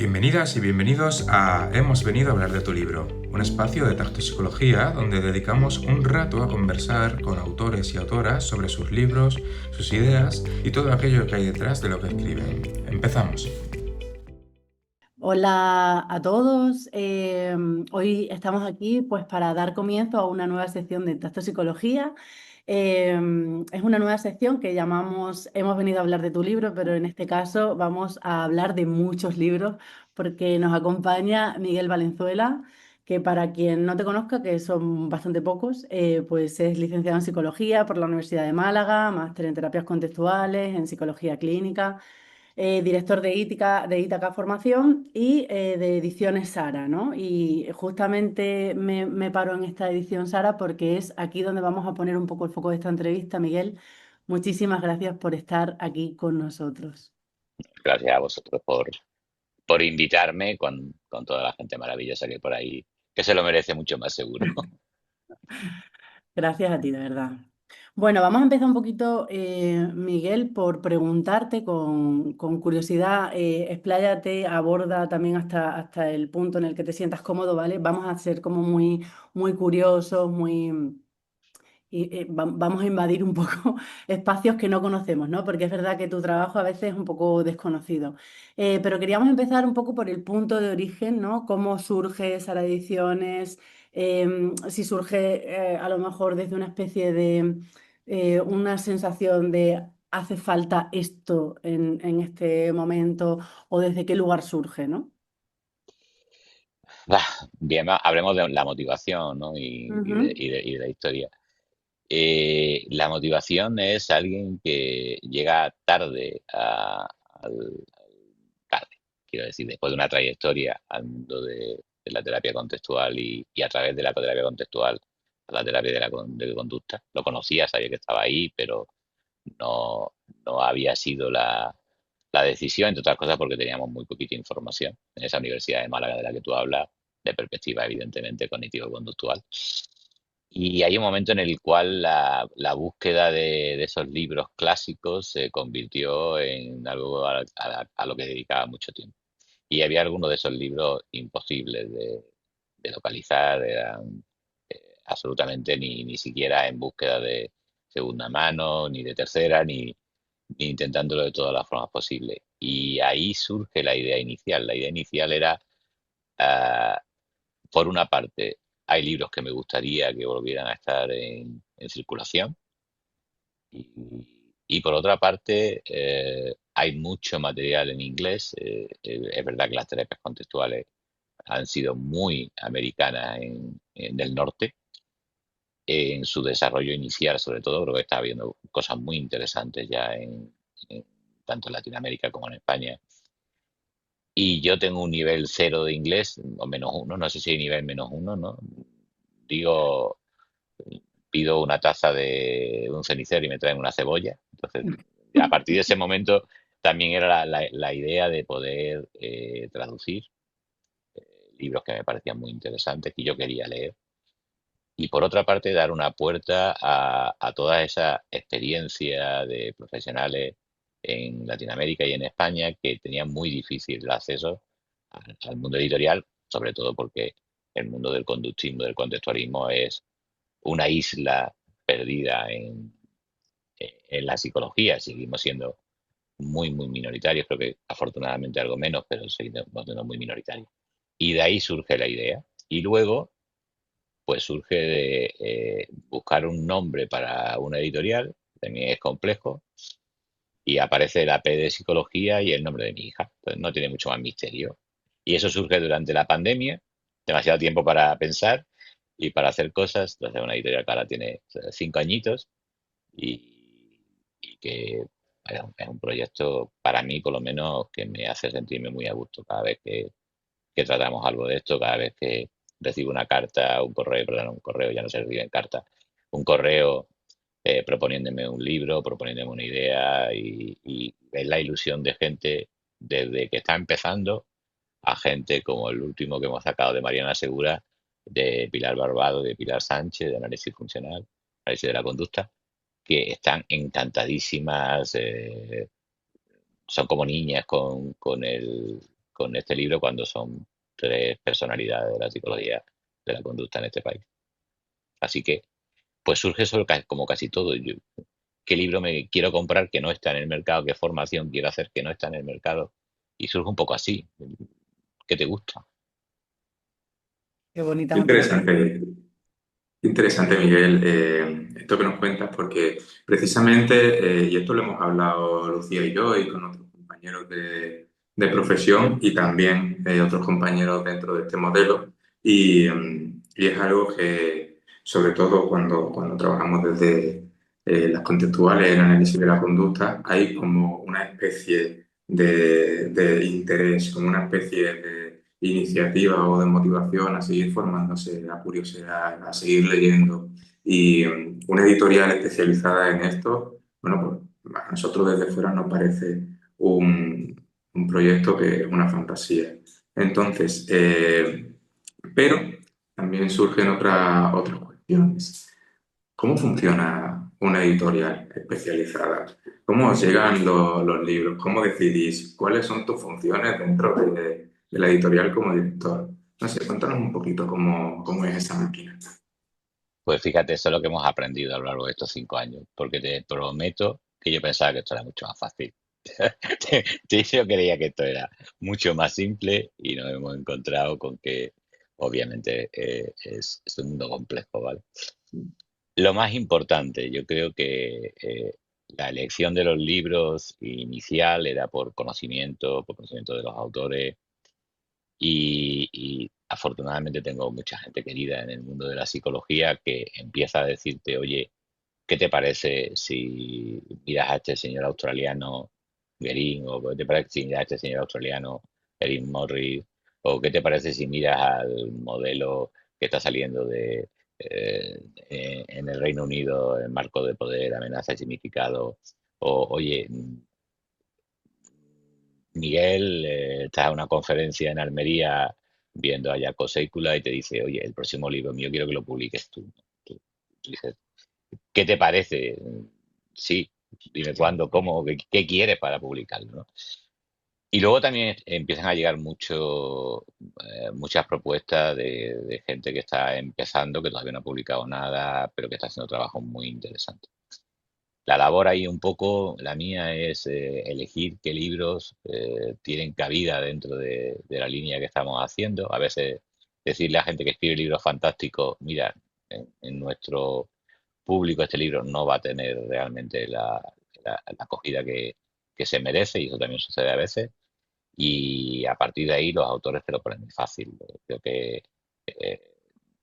Bienvenidas y bienvenidos a Hemos venido a hablar de tu libro, un espacio de Psicología donde dedicamos un rato a conversar con autores y autoras sobre sus libros, sus ideas y todo aquello que hay detrás de lo que escriben. Empezamos. Hola a todos. Hoy estamos aquí pues para dar comienzo a una nueva sección de Psicología. Es una nueva sección que llamamos Hemos venido a hablar de tu libro, pero en este caso vamos a hablar de muchos libros porque nos acompaña Miguel Valenzuela, que para quien no te conozca, que son bastante pocos, pues es licenciado en Psicología por la Universidad de Málaga, máster en terapias contextuales, en Psicología Clínica, director de Ítaca Formación y de Ediciones Sara, ¿no? Y justamente me paro en esta edición Sara porque es aquí donde vamos a poner un poco el foco de esta entrevista, Miguel. Muchísimas gracias por estar aquí con nosotros. Gracias a vosotros por invitarme con toda la gente maravillosa que hay por ahí, que se lo merece mucho más seguro. Gracias a ti, de verdad. Bueno, vamos a empezar un poquito, Miguel, por preguntarte con curiosidad, expláyate, aborda también hasta el punto en el que te sientas cómodo, ¿vale? Vamos a ser como muy curiosos, vamos a invadir un poco espacios que no conocemos, ¿no? Porque es verdad que tu trabajo a veces es un poco desconocido. Pero queríamos empezar un poco por el punto de origen, ¿no? ¿Cómo surge Sara Ediciones? Si surge a lo mejor desde una especie de una sensación de hace falta esto en este momento o desde qué lugar surge, ¿no? Bien, hablemos de la motivación, ¿no? Ujú. Y de la historia. La motivación es alguien que llega tarde tarde, quiero decir, después de una trayectoria al mundo de la terapia contextual y a través de la terapia contextual a la terapia de conducta. Lo conocía, sabía que estaba ahí, pero no, no había sido la decisión, entre otras cosas porque teníamos muy poquita información en esa Universidad de Málaga de la que tú hablas, de perspectiva evidentemente cognitivo-conductual. Y hay un momento en el cual la búsqueda de esos libros clásicos se convirtió en algo a lo que dedicaba mucho tiempo. Y había algunos de esos libros imposibles de localizar, eran absolutamente ni siquiera en búsqueda de segunda mano, ni de tercera, ni intentándolo de todas las formas posibles. Y ahí surge la idea inicial. La idea inicial era, ah, por una parte, hay libros que me gustaría que volvieran a estar en circulación y por otra parte, hay mucho material en inglés. Es verdad que las terapias contextuales han sido muy americanas en el norte, en su desarrollo inicial, sobre todo, creo que está habiendo cosas muy interesantes ya en tanto en Latinoamérica como en España. Y yo tengo un nivel cero de inglés, o menos uno, no sé si hay nivel menos uno, ¿no? Digo, pido una taza de un cenicero y me traen una cebolla. Entonces, a partir de ese momento también era la idea de poder traducir libros que me parecían muy interesantes, que yo quería leer. Y por otra parte, dar una puerta a toda esa experiencia de profesionales en Latinoamérica y en España que tenían muy difícil el acceso al mundo editorial, sobre todo porque el mundo del conductismo, del contextualismo es una isla perdida en la psicología. Seguimos siendo muy minoritarios, creo que afortunadamente algo menos, pero seguimos siendo muy minoritarios. Y de ahí surge la idea. Y luego pues surge de buscar un nombre para una editorial, también es complejo, y aparece la P de psicología y el nombre de mi hija. Entonces no tiene mucho más misterio. Y eso surge durante la pandemia, demasiado tiempo para pensar y para hacer cosas. Entonces una editorial que ahora tiene 5 añitos y que es un proyecto para mí, por lo menos, que me hace sentirme muy a gusto cada vez que tratamos algo de esto, cada vez que recibo una carta, un correo, perdón, un correo ya no se recibe en carta, un correo proponiéndome un libro, proponiéndome una idea y es la ilusión de gente desde que está empezando a gente como el último que hemos sacado de Mariana Segura, de Pilar Barbado, de Pilar Sánchez, de análisis funcional, análisis de la conducta, que están encantadísimas, son como niñas con este libro cuando son tres personalidades de la psicología de la conducta en este país. Así que, pues surge eso como casi todo. ¿Qué libro me quiero comprar que no está en el mercado? ¿Qué formación quiero hacer que no está en el mercado? Y surge un poco así. ¿Qué te gusta? Qué bonita motivación. Interesante, interesante, Miguel, esto que nos cuentas, porque precisamente, y esto lo hemos hablado Lucía y yo, y con otros compañeros de profesión, y también otros compañeros dentro de este modelo, y es algo que, sobre todo cuando trabajamos desde las contextuales, el análisis de la conducta, hay como una especie de interés, como una especie de iniciativa o de motivación a seguir formándose, a curiosidad, a seguir leyendo. Y una editorial especializada en esto, bueno, pues a nosotros desde fuera nos parece un proyecto que es una fantasía. Entonces, pero también surgen otras cuestiones. ¿Cómo funciona una editorial especializada? ¿Cómo os llegan los libros? ¿Cómo decidís cuáles son tus funciones dentro de la editorial como director? No sé, cuéntanos un poquito cómo es esa máquina. Pues fíjate, eso es lo que hemos aprendido a lo largo de estos 5 años, porque te prometo que yo pensaba que esto era mucho más fácil. Yo creía que esto era mucho más simple y nos hemos encontrado con que obviamente es un mundo complejo, ¿vale? Lo más importante, yo creo que la elección de los libros inicial era por conocimiento de los autores y afortunadamente tengo mucha gente querida en el mundo de la psicología que empieza a decirte, oye, ¿qué te parece si miras a este señor australiano Guerin o qué te parece si miras a este señor australiano Erin Morris o qué te parece si miras al modelo que está saliendo en el Reino Unido en marco de poder, amenaza y significado o oye, Miguel, estás en una conferencia en Almería viendo a Jaco Seicula y te dice, oye, el próximo libro mío quiero que lo publiques tú. Tú dices, ¿qué te parece? Sí, dime cuándo, cómo, qué quieres para publicarlo, ¿no? Y luego también empiezan a llegar muchas propuestas de gente que está empezando, que todavía no ha publicado nada, pero que está haciendo trabajo muy interesante. La labor ahí un poco, la mía es elegir qué libros tienen cabida dentro de la línea que estamos haciendo. A veces decirle a gente que escribe libros fantásticos, mira, en nuestro público este libro no va a tener realmente la acogida que se merece, y eso también sucede a veces. Y a partir de ahí los autores te lo ponen muy fácil. Creo que eh,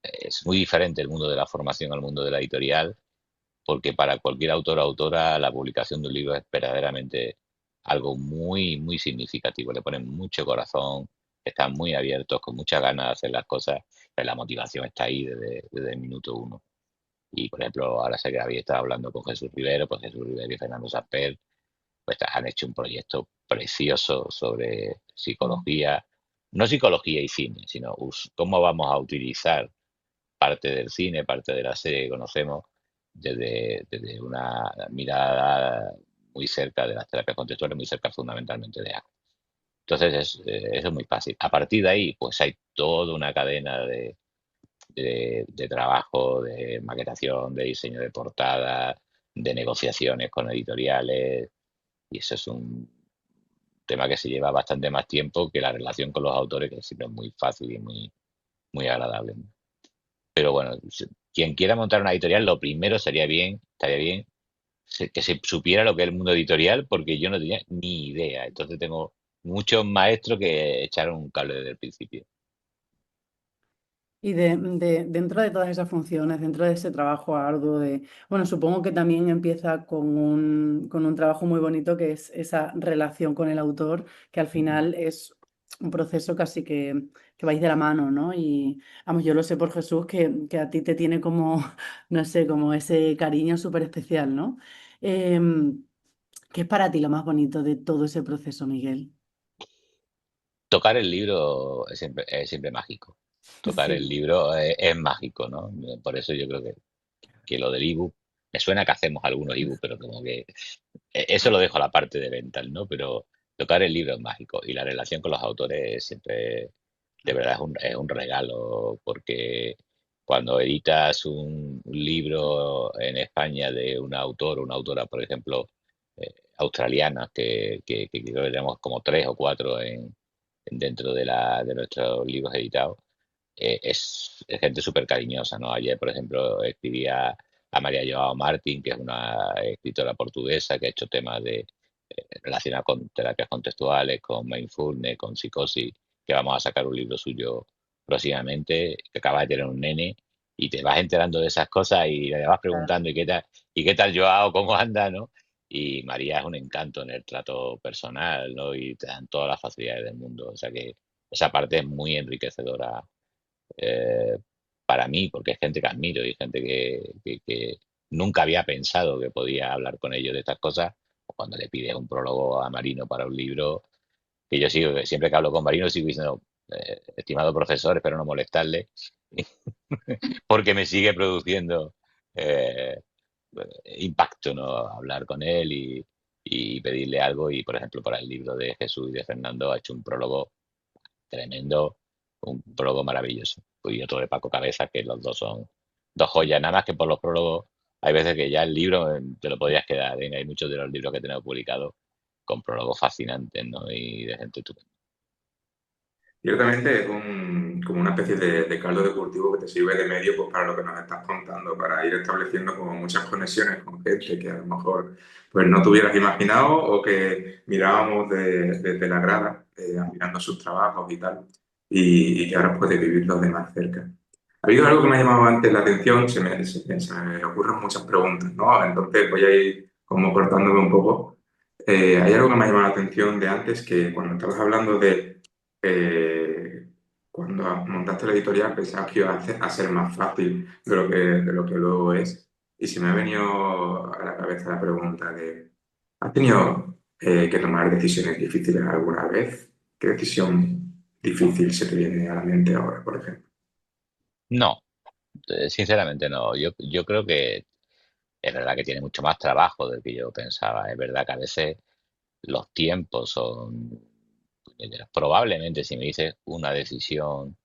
es muy diferente el mundo de la formación al mundo de la editorial porque para cualquier autor o autora la publicación de un libro es verdaderamente algo muy, muy significativo. Le ponen mucho corazón, están muy abiertos, con muchas ganas de hacer las cosas, pero la motivación está ahí desde el minuto uno. Y, por ejemplo, ahora sé que había estado hablando con Jesús Rivero, pues Jesús Rivero y Fernando Samper, pues han hecho un proyecto precioso sobre psicología, no psicología y cine, sino cómo vamos a utilizar parte del cine, parte de la serie que conocemos, desde una mirada muy cerca de las terapias contextuales, muy cerca fundamentalmente de algo. Entonces, eso es muy fácil. A partir de ahí, pues hay toda una cadena de trabajo, de maquetación, de diseño de portada, de negociaciones con editoriales, y eso es un tema que se lleva bastante más tiempo que la relación con los autores, que siempre es muy fácil y muy, muy agradable, ¿no? Pero bueno, quien quiera montar una editorial, lo primero estaría bien, que se supiera lo que es el mundo editorial, porque yo no tenía ni idea. Entonces tengo muchos maestros que echaron un cable desde el principio. Y dentro de todas esas funciones, dentro de ese trabajo arduo bueno, supongo que también empieza con un trabajo muy bonito que es esa relación con el autor, que al final es un proceso casi que vais de la mano, ¿no? Y vamos, yo lo sé por Jesús que a ti te tiene como, no sé, como ese cariño súper especial, ¿no? ¿Qué es para ti lo más bonito de todo ese proceso, Miguel? Tocar el libro es siempre mágico. Tocar el Sí. libro es mágico, ¿no? Por eso yo creo que lo del ebook, me suena que hacemos algunos ebooks, pero como que eso lo dejo a la parte de ventas, ¿no? Pero tocar el libro es mágico y la relación con los autores siempre, de verdad, es un regalo porque cuando editas un libro en España de un autor o una autora, por ejemplo, australiana, que creo que tenemos como tres o cuatro dentro de nuestros libros editados, es gente súper cariñosa, ¿no? Ayer, por ejemplo, escribía a María Joao Martín, que es una escritora portuguesa que ha hecho temas relacionados con terapias contextuales, con mindfulness, con psicosis, que vamos a sacar un libro suyo próximamente, que acaba de tener un nene, y te vas enterando de esas cosas y le vas preguntando y qué tal Joao, cómo anda, ¿no? Y María es un encanto en el trato personal, ¿no? Y te dan todas las facilidades del mundo. O sea que esa parte es muy enriquecedora eh, para mí, porque es gente que admiro y gente que nunca había pensado que podía hablar con ellos de estas cosas. O cuando le pides un prólogo a Marino para un libro, que yo sigo, que siempre que hablo con Marino sigo diciendo, estimado profesor, espero no molestarle, porque me sigue produciendo eh, impacto, ¿no? Hablar con él y pedirle algo. Y, por ejemplo, para el libro de Jesús y de Fernando ha hecho un prólogo tremendo, un prólogo maravilloso. Y otro de Paco Cabeza, que los dos son dos joyas, nada más que por los prólogos. Hay veces que ya el libro te lo podrías quedar, ¿eh? Hay muchos de los libros que tenemos publicados con prólogos fascinantes, ¿no? Y de gente estupenda. Ciertamente es como una especie de caldo de cultivo que te sirve de medio pues, para lo que nos estás contando, para ir estableciendo como muchas conexiones con gente que a lo mejor pues, no te hubieras imaginado o que mirábamos desde la grada, mirando sus trabajos y tal, y que ahora puedes vivirlos de más cerca. Ha habido algo que me ha llamado antes la atención, se me ocurren muchas preguntas, ¿no? Entonces voy a ir como cortándome un poco. Hay algo que me ha llamado la atención de antes, que cuando estabas hablando de eh, cuando montaste la editorial pensabas que iba a ser más fácil de lo que luego es. Y se me ha venido a la cabeza la pregunta de, ¿has tenido que tomar decisiones difíciles alguna vez? ¿Qué decisión difícil se te viene a la mente ahora, por ejemplo? No, sinceramente no. Yo creo que es verdad que tiene mucho más trabajo del que yo pensaba. Es verdad que a veces los tiempos son probablemente si me dices una decisión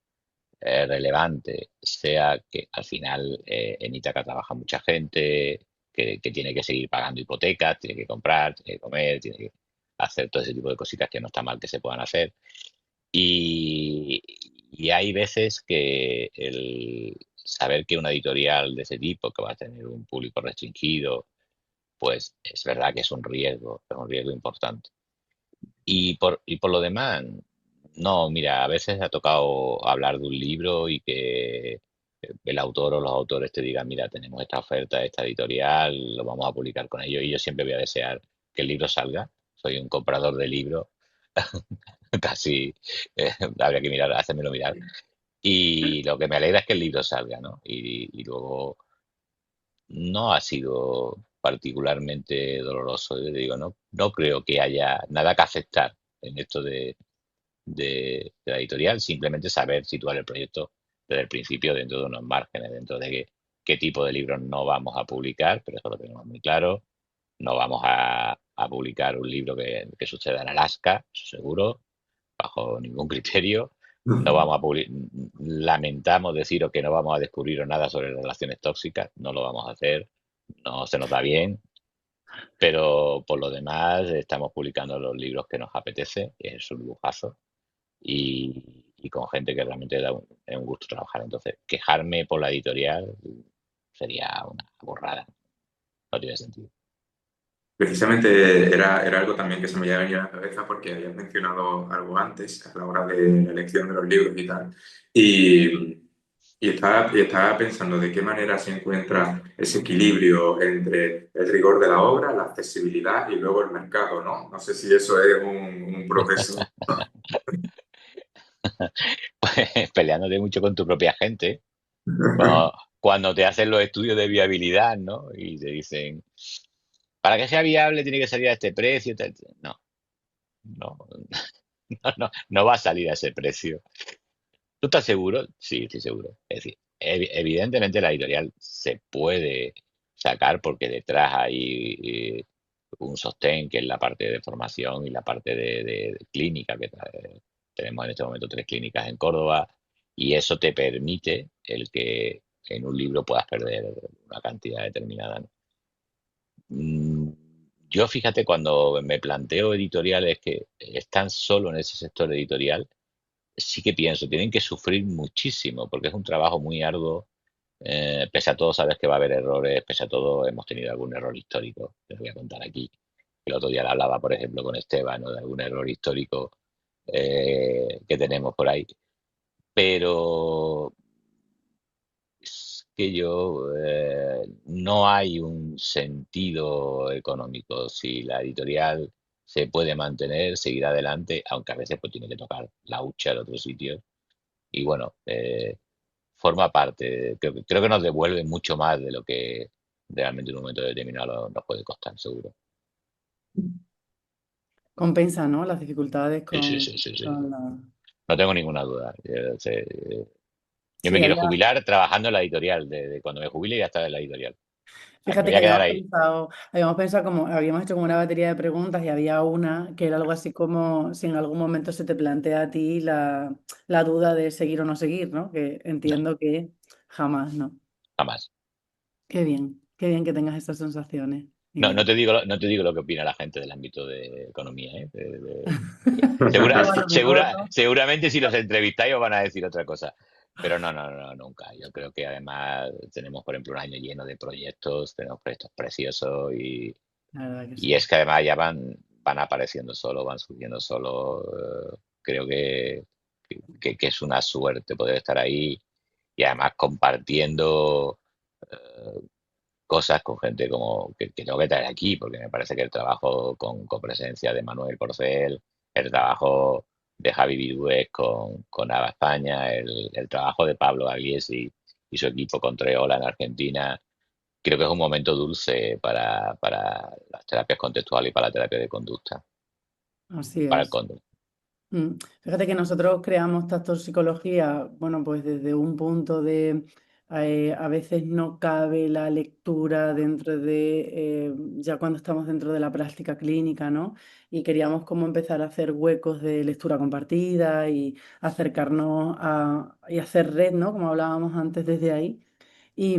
relevante sea que al final en Ítaca trabaja mucha gente, que tiene que seguir pagando hipotecas, tiene que comprar, tiene que comer, tiene que hacer todo ese tipo de cositas que no está mal que se puedan hacer. Y, y hay veces que el saber que una editorial de ese tipo, que va a tener un público restringido, pues es verdad que es un riesgo importante. Y por lo demás, no, mira, a veces ha tocado hablar de un libro y que el autor o los autores te digan, mira, tenemos esta oferta, esta editorial, lo vamos a publicar con ellos y yo siempre voy a desear que el libro salga. Soy un comprador de libros, casi habría que mirar, hacérmelo mirar. Y lo que me alegra es que el libro salga, ¿no? Y luego no ha sido particularmente doloroso. Yo te digo, no creo que haya nada que aceptar en esto de la editorial, simplemente saber situar el proyecto desde el principio dentro de unos márgenes, dentro de qué tipo de libros no vamos a publicar, pero eso lo tenemos muy claro. No vamos a publicar un libro que suceda en Alaska, eso seguro, bajo ningún criterio. No vamos a lamentamos deciros que no vamos a descubrir nada sobre relaciones tóxicas, no lo vamos a hacer, no se nos da bien, pero por lo demás estamos publicando los libros que nos apetece, es un lujazo, y con gente que realmente es un gusto trabajar. Entonces, quejarme por la editorial sería una borrada, no tiene sentido. Precisamente era algo también que se me había venido a la cabeza porque habías mencionado algo antes a la hora de la elección de los libros y tal. Y estaba pensando de qué manera se encuentra ese equilibrio entre el rigor de la obra, la accesibilidad y luego el mercado, ¿no? No sé si eso es un proceso. Pues peleándote mucho con tu propia gente, cuando, cuando te hacen los estudios de viabilidad, ¿no? Y te dicen, para que sea viable tiene que salir a este precio. No, no, no va a salir a ese precio. ¿Tú estás seguro? Sí, estoy seguro. Es decir, evidentemente la editorial se puede sacar porque detrás hay un sostén, que es la parte de formación y la parte de clínica, que tenemos en este momento 3 clínicas en Córdoba, y eso te permite el que en un libro puedas perder una cantidad determinada, ¿no? Mm, Yo fíjate, cuando me planteo editoriales que están solo en ese sector editorial, sí que pienso, tienen que sufrir muchísimo porque es un trabajo muy arduo. Pese a todo, sabes que va a haber errores, pese a todo, hemos tenido algún error histórico. Te voy a contar aquí. El otro día le hablaba, por ejemplo, con Esteban, ¿no?, de algún error histórico que tenemos por ahí. Pero es que no hay un sentido económico. Si la editorial se puede mantener, seguir adelante, aunque a veces pues tiene que tocar la hucha en otros sitios. Y bueno, forma parte, creo que nos devuelve mucho más de lo que realmente en un momento determinado nos puede costar, seguro. Compensa, ¿no? Las dificultades Sí, sí, sí, sí, sí. con la... No tengo ninguna duda. Yo me Sí, quiero había, jubilar trabajando en la editorial. De cuando me jubile ya estar en la editorial. Ah, me fíjate voy que a quedar ahí. habíamos pensado como, habíamos hecho como una batería de preguntas y había una que era algo así como si en algún momento se te plantea a ti la duda de seguir o no seguir, ¿no? Que No, entiendo que jamás, ¿no? jamás. Qué bien que tengas estas sensaciones, No, Miguel. no te digo lo que opina la gente del ámbito de economía, ¿eh? Pero a lo mejor, ¿no? Seguramente si los entrevistáis os van a decir otra cosa. Pero no, no, no, nunca. Yo creo que además tenemos, por ejemplo, un año lleno de proyectos, tenemos proyectos preciosos La verdad que y sí. es que además ya van apareciendo solos, van surgiendo solos. Creo que es una suerte poder estar ahí y además compartiendo eh, cosas con gente como que tengo que traer aquí, porque me parece que el trabajo con presencia de Manuel Porcel, el trabajo de Javi Virués con Ava España, el trabajo de Pablo Aguiesi y su equipo con Treola en Argentina, creo que es un momento dulce para las terapias contextuales y para la terapia de conducta, Así para el es. cóndor. Fíjate que nosotros creamos psicología, bueno, pues desde un punto de a veces no cabe la lectura dentro de, ya cuando estamos dentro de la práctica clínica, ¿no? Y queríamos como empezar a hacer huecos de lectura compartida y acercarnos y hacer red, ¿no? Como hablábamos antes desde ahí. Y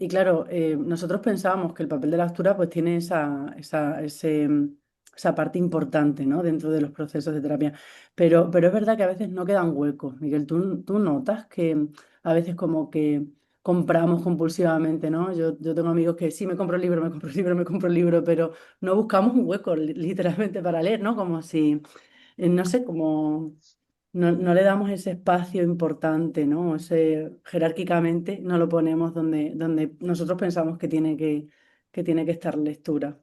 claro, nosotros pensábamos que el papel de la lectura pues tiene esa parte importante, ¿no? Dentro de los procesos de terapia. Pero es verdad que a veces no quedan huecos. Miguel, tú notas que a veces como que compramos compulsivamente, ¿no? Yo tengo amigos que sí, me compro el libro, me compro el libro, me compro el libro, pero no buscamos un hueco literalmente para leer, ¿no? Como si, no sé, como no le damos ese espacio importante, ¿no? Ese, jerárquicamente no lo ponemos donde nosotros pensamos que tiene que estar lectura.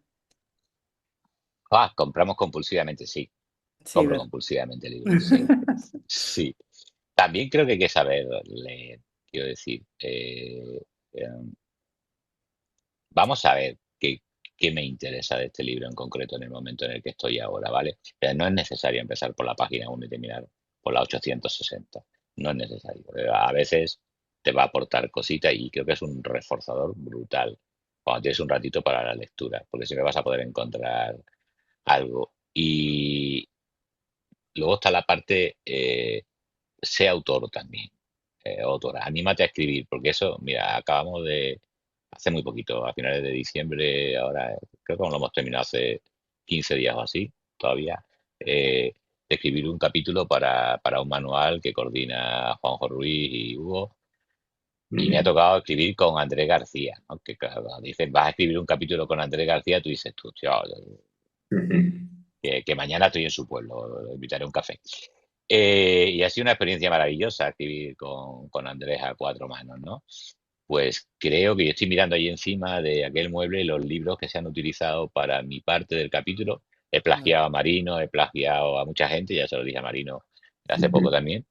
Ah, compramos compulsivamente, sí. Sí, Compro ¿verdad? compulsivamente libros, sí. Sí. También creo que hay que saber leer, quiero decir. Eh, Vamos a ver qué me interesa de este libro en concreto en el momento en el que estoy ahora, ¿vale? Pero no es necesario empezar por la página 1 y terminar por la 860. No es necesario. A veces te va a aportar cositas y creo que es un reforzador brutal cuando tienes un ratito para la lectura, porque siempre vas a poder encontrar algo. Y luego está la parte, sé autor también, autora, anímate a escribir, porque eso, mira, acabamos de, hace muy poquito, a finales de diciembre, ahora creo que lo hemos terminado hace 15 días o así, todavía, de escribir un capítulo para un manual que coordina Juanjo Ruiz y Hugo, y me ha tocado escribir con Andrés García, ¿no? Que claro, cuando dicen, vas a escribir un capítulo con Andrés García, tú dices, tú, tío, que mañana estoy en su pueblo, lo invitaré a un café. Y ha sido una experiencia maravillosa escribir con Andrés a 4 manos, ¿no? Pues creo que yo estoy mirando ahí encima de aquel mueble los libros que se han utilizado para mi parte del capítulo. He plagiado a Marino, he plagiado a mucha gente, ya se lo dije a Marino hace poco también.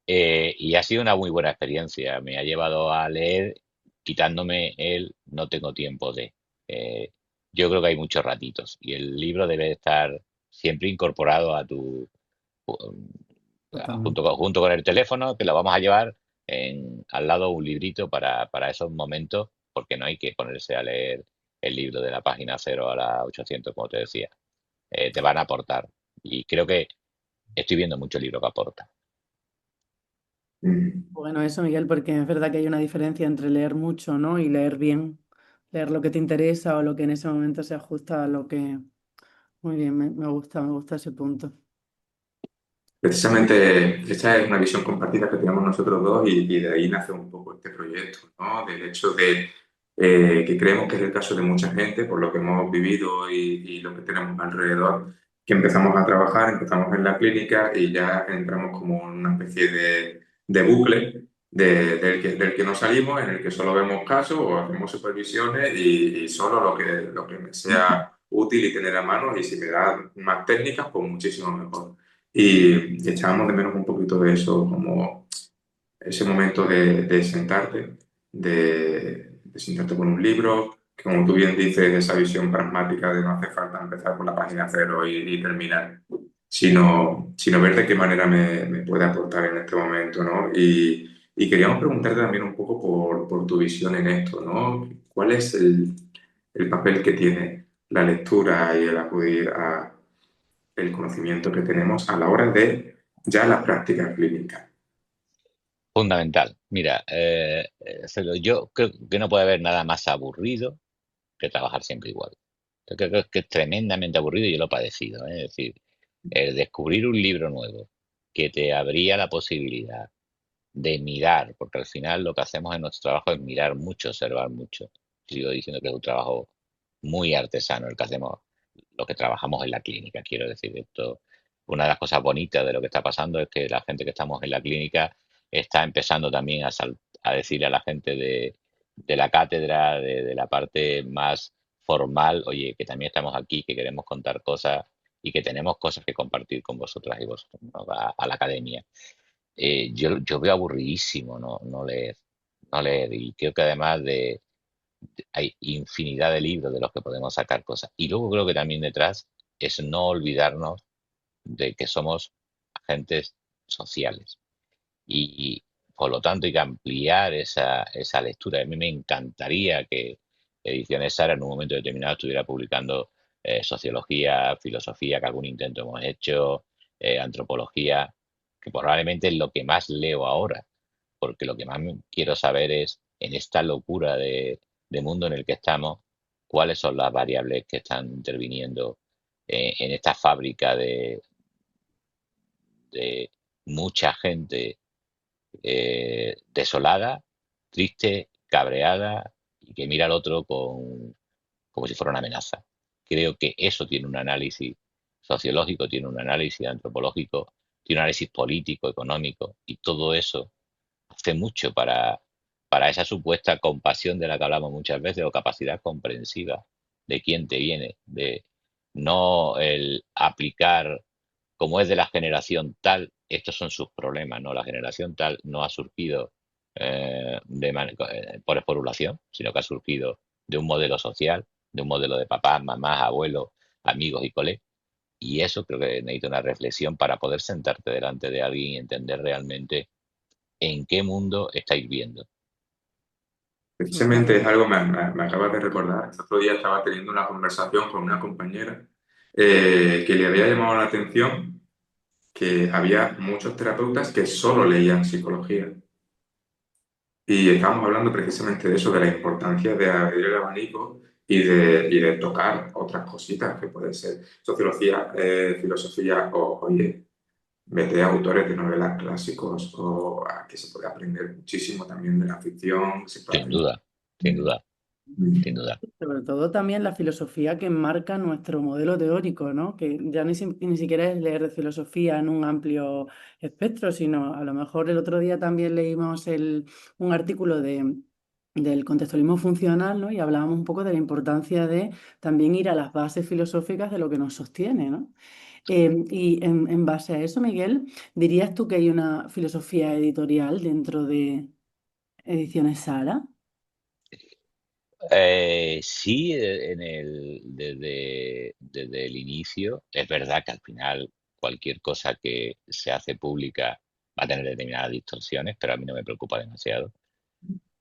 Y ha sido una muy buena experiencia. Me ha llevado a leer quitándome el no tengo tiempo de. Eh, yo creo que hay muchos ratitos y el libro debe estar siempre incorporado a Totalmente. junto con el teléfono, que lo vamos a llevar al lado un librito para esos momentos, porque no hay que ponerse a leer el libro de la página 0 a la 800, como te decía, te van a aportar. Y creo que estoy viendo mucho libro que aporta. Mm. Bueno, eso, Miguel, porque es verdad que hay una diferencia entre leer mucho, ¿no? Y leer bien, leer lo que te interesa o lo que en ese momento se ajusta a lo que... Muy bien, me gusta ese punto. Precisamente esta es una visión compartida que tenemos nosotros dos y de ahí nace un poco este proyecto, ¿no? Del hecho de que creemos que es el caso de mucha gente, por lo que hemos vivido y lo que tenemos alrededor, que empezamos a trabajar, empezamos en la clínica y ya entramos como en una especie de bucle del que no salimos, en el que solo vemos casos o hacemos supervisiones y solo lo que me sea útil y tener a mano, y si me da más técnicas, pues muchísimo mejor. Y echábamos de menos un poquito de eso, como ese momento de sentarte, de sentarte con un libro, que como tú bien dices, esa visión pragmática de no hace falta empezar por la página cero y terminar, sino ver de qué manera me puede aportar en este momento, ¿no? Y queríamos preguntarte también un poco por tu visión en esto, ¿no? ¿Cuál es el papel que tiene la lectura y el acudir a el conocimiento que tenemos a la hora de ya la práctica clínica? Fundamental. Mira, Celo, yo creo que no puede haber nada más aburrido que trabajar siempre igual. Yo creo que es tremendamente aburrido y yo lo he padecido, ¿eh? Es decir, el descubrir un libro nuevo que te abría la posibilidad de mirar, porque al final lo que hacemos en nuestro trabajo es mirar mucho, observar mucho. Sigo diciendo que es un trabajo muy artesano el que hacemos, lo que trabajamos en la clínica, quiero decir esto. Una de las cosas bonitas de lo que está pasando es que la gente que estamos en la clínica está empezando también a decirle a la gente de la cátedra, de la parte más formal, oye, que también estamos aquí, que queremos contar cosas y que tenemos cosas que compartir con vosotras y vosotros, ¿no? A la academia. Yo veo aburridísimo no leer, no leer, y creo que además hay infinidad de libros de los que podemos sacar cosas. Y luego creo que también detrás es no olvidarnos de que somos agentes sociales y por lo tanto hay que ampliar esa lectura. A mí me encantaría que Ediciones Sara en un momento determinado estuviera publicando sociología, filosofía, que algún intento hemos hecho, antropología, que probablemente es lo que más leo ahora, porque lo que más quiero saber es, en esta locura de mundo en el que estamos, cuáles son las variables que están interviniendo en esta fábrica de mucha gente desolada, triste, cabreada y que mira al otro como si fuera una amenaza. Creo que eso tiene un análisis sociológico, tiene un análisis antropológico, tiene un análisis político, económico, y todo eso hace mucho para esa supuesta compasión de la que hablamos muchas veces o capacidad comprensiva de quién te viene, de no el aplicar como es de la generación tal, estos son sus problemas, ¿no? La generación tal no ha surgido por esporulación, sino que ha surgido de un modelo social, de un modelo de papás, mamás, abuelos, amigos y colegas. Y eso creo que necesita una reflexión para poder sentarte delante de alguien y entender realmente en qué mundo estáis viendo. Precisamente es algo que me acabas de recordar. El otro día estaba teniendo una conversación con una compañera que le había llamado la atención que había muchos terapeutas que solo leían psicología. Y estábamos hablando precisamente de eso, de la importancia de abrir el abanico y de tocar otras cositas que pueden ser sociología, filosofía o, oye, vete a autores de novelas clásicos o que se puede aprender muchísimo también de la ficción, se puede Sin aprender. duda, sin duda, sin duda. Sobre todo también la filosofía que marca nuestro modelo teórico, ¿no? Que ya ni siquiera es leer de filosofía en un amplio espectro, sino a lo mejor el otro día también leímos un artículo del contextualismo funcional, ¿no? Y hablábamos un poco de la importancia de también ir a las bases filosóficas de lo que nos sostiene, ¿no? Y en base a eso, Miguel, ¿dirías tú que hay una filosofía editorial dentro de Ediciones Sara? Sí, desde el inicio, es verdad que al final cualquier cosa que se hace pública va a tener determinadas distorsiones, pero a mí no me preocupa demasiado.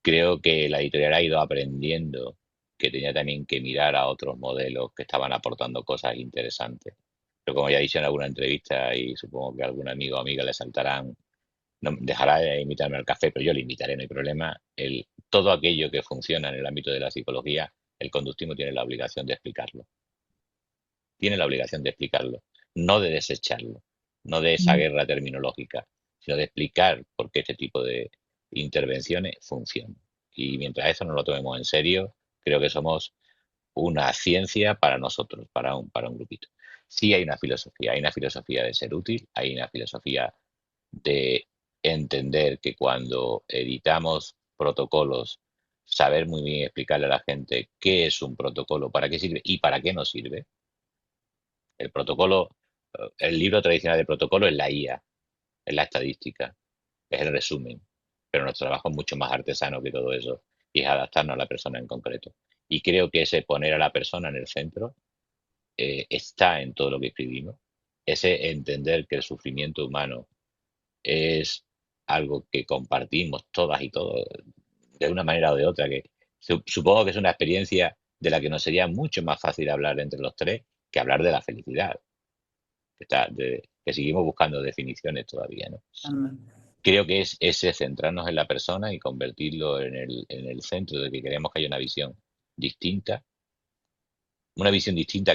Creo que la editorial ha ido aprendiendo que tenía también que mirar a otros modelos que estaban aportando cosas interesantes. Pero como ya he dicho en alguna entrevista, y supongo que a algún amigo o amiga le saltarán, no dejará de invitarme al café, pero yo le invitaré, no hay problema. Todo aquello que funciona en el ámbito de la psicología, el conductismo tiene la obligación de explicarlo. Tiene la obligación de explicarlo, no de desecharlo, no de esa Mm. guerra terminológica, sino de explicar por qué este tipo de intervenciones funcionan. Y mientras eso no lo tomemos en serio, creo que somos una ciencia para nosotros, para un grupito. Sí hay una filosofía de ser útil, hay una filosofía de entender que cuando editamos protocolos, saber muy bien explicarle a la gente qué es un protocolo, para qué sirve y para qué no sirve. El protocolo, el libro tradicional de protocolo es la IA, es la estadística, es el resumen, pero nuestro trabajo es mucho más artesano que todo eso y es adaptarnos a la persona en concreto. Y creo que ese poner a la persona en el centro está en todo lo que escribimos, ese entender que el sufrimiento humano es algo que compartimos todas y todos de una manera o de otra, que supongo que es una experiencia de la que nos sería mucho más fácil hablar entre los tres que hablar de la felicidad, que seguimos buscando definiciones todavía, ¿no? Anda. Creo que es ese centrarnos en la persona y convertirlo en el centro de que queremos que haya una visión distinta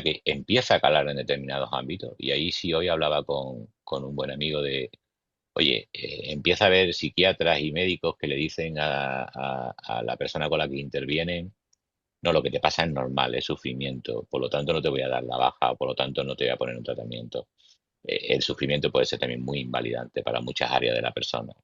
que empieza a calar en determinados ámbitos. Y ahí sí hoy hablaba con un buen amigo de, oye, empieza a ver psiquiatras y médicos que le dicen a la persona con la que intervienen, no, lo que te pasa es normal, es sufrimiento, por lo tanto no te voy a dar la baja, por lo tanto no te voy a poner un tratamiento. El sufrimiento puede ser también muy invalidante para muchas áreas de la persona.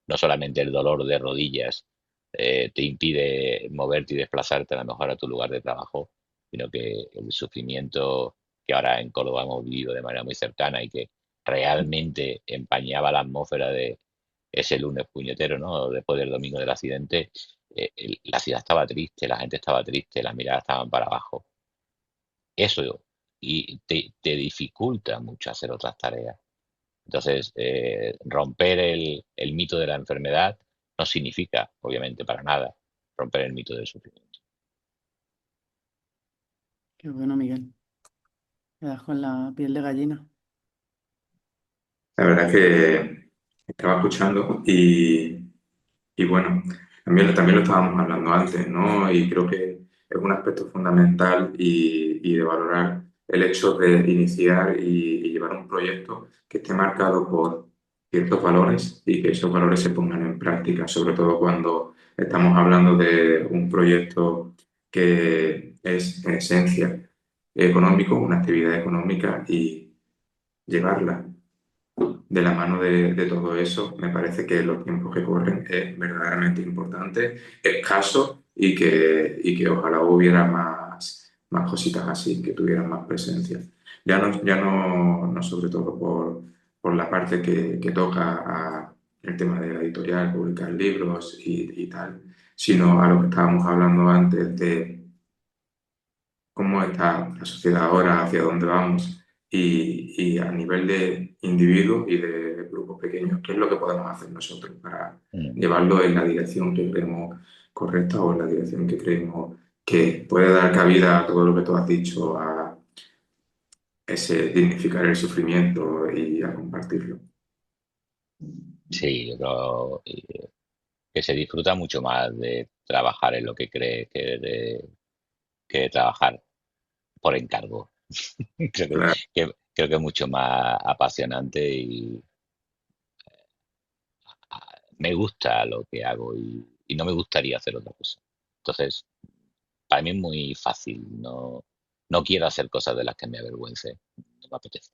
No solamente el dolor de rodillas te impide moverte y desplazarte a lo mejor a tu lugar de trabajo, sino que el sufrimiento que ahora en Córdoba hemos vivido de manera muy cercana y que realmente empañaba la atmósfera de ese lunes puñetero, ¿no? Después del domingo del accidente, la ciudad estaba triste, la gente estaba triste, las miradas estaban para abajo. Eso y te dificulta mucho hacer otras tareas. Entonces, romper el mito de la enfermedad no significa, obviamente, para nada romper el mito del sufrimiento. Qué bueno, Miguel. Me das con la piel de gallina. La verdad es que estaba escuchando y bueno, también lo estábamos hablando antes, ¿no? Y creo que es un aspecto fundamental y de valorar el hecho de iniciar y llevar un proyecto que esté marcado por ciertos valores y que esos valores se pongan en práctica, sobre todo cuando estamos hablando de un proyecto que es en esencia económico, una actividad económica y llevarla de la mano de todo eso, me parece que los tiempos que corren es verdaderamente importante, escaso y que ojalá hubiera más cositas así, que tuvieran más presencia. Ya no sobre todo por la parte que toca el tema de la editorial, publicar libros y tal, sino a lo que estábamos hablando antes de cómo está la sociedad ahora, hacia dónde vamos y a nivel de individuos y de grupos pequeños, qué es lo que podemos hacer nosotros para Mm. llevarlo en la dirección que creemos correcta o en la dirección que creemos que puede dar cabida a todo lo que tú has dicho, a ese dignificar el sufrimiento y a compartirlo. Sí, yo creo que se disfruta mucho más de trabajar en lo que cree que de trabajar por encargo. Creo que, Claro. creo que es mucho más apasionante y me gusta lo que hago y no me gustaría hacer otra cosa. Entonces, para mí es muy fácil, no quiero hacer cosas de las que me avergüence, no me apetece.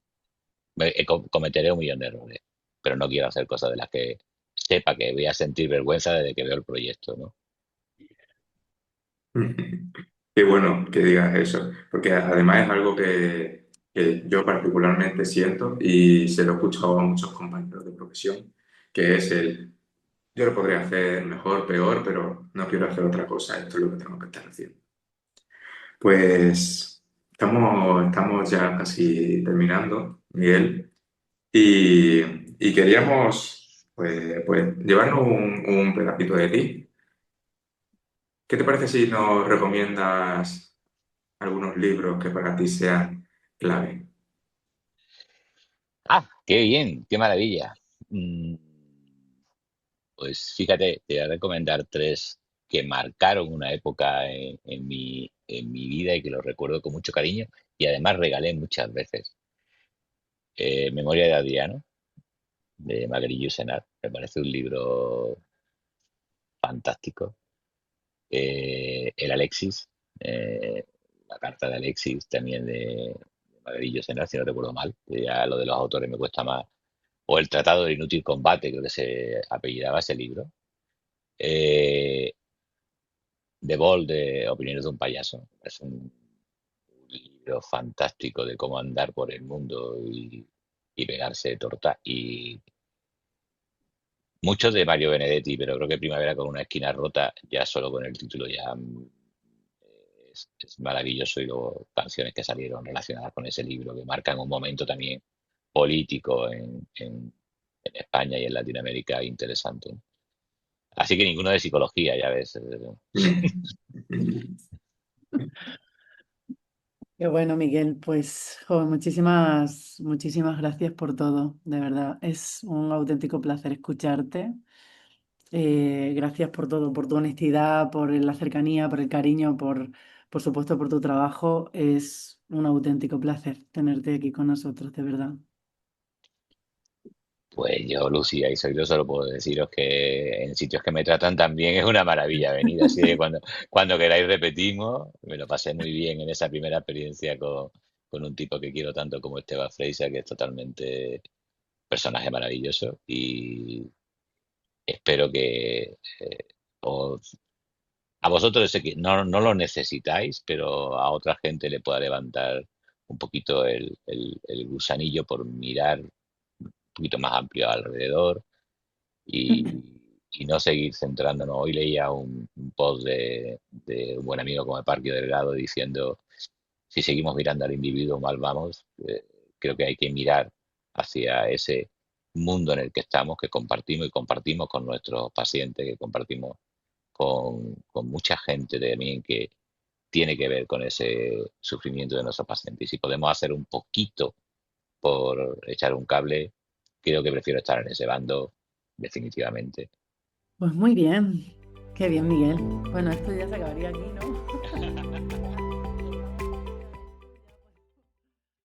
Cometeré un millón de errores, pero no quiero hacer cosas de las que sepa que voy a sentir vergüenza desde que veo el proyecto, ¿no? Qué bueno que digas eso, porque además es algo que yo particularmente siento y se lo he escuchado a muchos compañeros de profesión, que es yo lo podría hacer mejor, peor, pero no quiero hacer otra cosa, esto es lo que tengo que estar haciendo. Pues estamos ya casi terminando, Miguel, y queríamos pues llevarnos un pedacito de ti. ¿Qué te parece si nos recomiendas algunos libros que para ti sean clave? Ah, qué bien, qué maravilla. Mm, Pues fíjate, te voy a recomendar tres que marcaron una época en mi vida y que los recuerdo con mucho cariño y además regalé muchas veces. Memoria de Adriano, de Magrillo Senar, me parece un libro fantástico. El Alexis, eh, la carta de Alexis también de Magrillo Senar, si no recuerdo mal, que ya lo de los autores me cuesta más. O el Tratado de Inútil Combate, creo que se apellidaba ese libro. Eh, De Ball, de Opiniones de un payaso. Es un libro fantástico de cómo andar por el mundo y pegarse de torta. Y muchos de Mario Benedetti, pero creo que Primavera con una esquina rota, ya solo con el título ya es maravilloso. Y luego canciones que salieron relacionadas con ese libro, que marcan un momento también político en España y en Latinoamérica interesante. Así que ninguno de psicología, ya ves. Qué bueno, Miguel. Pues, jo, muchísimas gracias por todo, de verdad. Es un auténtico placer escucharte. Gracias por todo, por tu honestidad, por la cercanía, por el cariño, por supuesto, por tu trabajo. Es un auténtico placer tenerte aquí con nosotros, de verdad. Pues yo, Lucía y Soy, solo puedo deciros que en sitios que me tratan tan bien es una maravilla venir. Así que cuando queráis repetimos. Me lo pasé muy bien en esa primera experiencia con un tipo que quiero tanto como Esteban Freixa, que es totalmente personaje maravilloso. Y espero que os- a vosotros sé que no lo necesitáis, pero a otra gente le pueda levantar un poquito el gusanillo por mirar un poquito más amplio alrededor y no seguir centrándonos. Hoy leía un post de un buen amigo como Parque Delgado diciendo, si seguimos mirando al individuo mal vamos. Creo que hay que mirar hacia ese mundo en el que estamos, que compartimos y compartimos con nuestros pacientes, que compartimos con mucha gente también que tiene que ver con ese sufrimiento de nuestros pacientes. Y si podemos hacer un poquito por echar un cable, creo que prefiero estar en ese bando definitivamente. Pues muy bien. Qué bien, Miguel. Bueno, esto ya se acabaría aquí, ¿no?